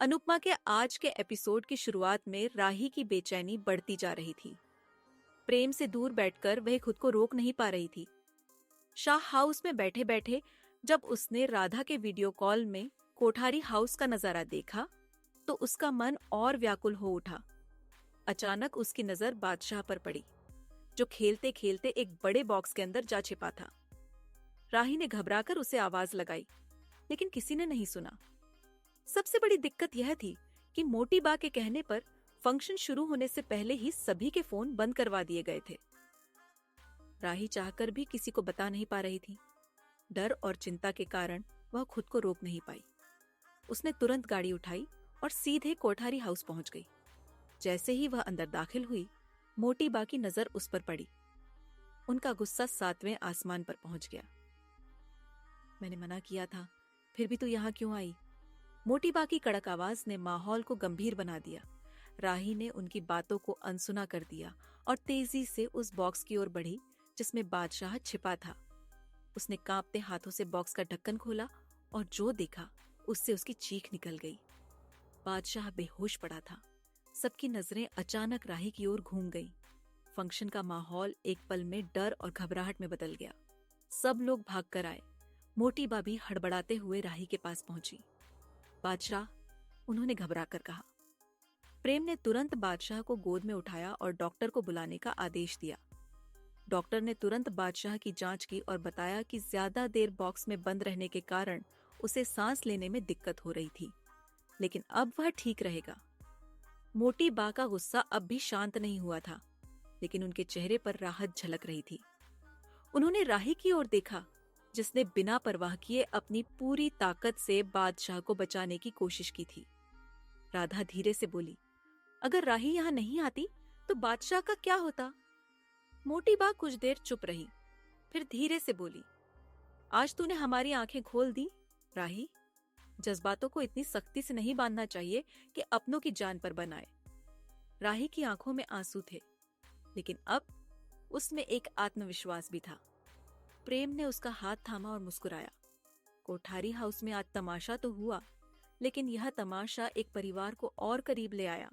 अनुपमा के आज के एपिसोड की शुरुआत में राही की बेचैनी बढ़ती जा रही थी। प्रेम से दूर बैठकर वह खुद को रोक नहीं पा रही थी। शाह हाउस में बैठे बैठे जब उसने राधा के वीडियो कॉल में कोठारी हाउस का नजारा देखा तो उसका मन और व्याकुल हो उठा। अचानक उसकी नजर बादशाह पर पड़ी, जो खेलते खेलते एक बड़े बॉक्स के अंदर जा छिपा था। राही ने घबराकर उसे आवाज लगाई, लेकिन किसी ने नहीं सुना। सबसे बड़ी दिक्कत यह थी कि मोटी बा के कहने पर फंक्शन शुरू होने से पहले ही सभी के फोन बंद करवा दिए गए थे। राही चाहकर भी किसी को बता नहीं पा रही थी। डर और चिंता के कारण वह खुद को रोक नहीं पाई। उसने तुरंत गाड़ी उठाई और सीधे कोठारी हाउस पहुंच गई। जैसे ही वह अंदर दाखिल हुई, मोटी बा की नजर उस पर पड़ी। उनका गुस्सा 7वें आसमान पर पहुंच गया। मैंने मना किया था, फिर भी तू यहाँ क्यों आई? मोटी बा की कड़क आवाज ने माहौल को गंभीर बना दिया। राही ने उनकी बातों को अनसुना कर दिया और तेजी से उस बॉक्स की ओर बढ़ी जिसमें बादशाह छिपा था। उसने कांपते हाथों से बॉक्स का ढक्कन खोला और जो देखा उससे उसकी चीख निकल गई। बादशाह बेहोश पड़ा था। सबकी नजरें अचानक राही की ओर घूम गईं। फंक्शन का माहौल एक पल में डर और घबराहट में बदल गया। सब लोग भागकर आए। मोटी बा भी हड़बड़ाते हुए राही के पास पहुंची। बादशाह, उन्होंने घबराकर कहा। प्रेम ने तुरंत बादशाह को गोद में उठाया और डॉक्टर को बुलाने का आदेश दिया। डॉक्टर ने तुरंत बादशाह की जांच की और बताया कि ज्यादा देर बॉक्स में बंद रहने के कारण उसे सांस लेने में दिक्कत हो रही थी, लेकिन अब वह ठीक रहेगा। मोटी बा का गुस्सा अब भी शांत नहीं हुआ था, लेकिन उनके चेहरे पर राहत झलक रही थी। उन्होंने राही की ओर देखा, जिसने बिना परवाह किए अपनी पूरी ताकत से बादशाह को बचाने की कोशिश की थी। राधा धीरे से बोली, अगर राही यहाँ नहीं आती तो बादशाह का क्या होता? मोटी बा कुछ देर चुप रही, फिर धीरे से बोली, आज तूने हमारी आंखें खोल दी राही। जज्बातों को इतनी सख्ती से नहीं बांधना चाहिए कि अपनों की जान पर बनाए। राही की आंखों में आंसू थे, लेकिन अब उसमें एक आत्मविश्वास भी था। प्रेम ने उसका हाथ थामा और मुस्कुराया। कोठारी हाउस में आज तमाशा तो हुआ, लेकिन यह तमाशा एक परिवार को और करीब ले आया।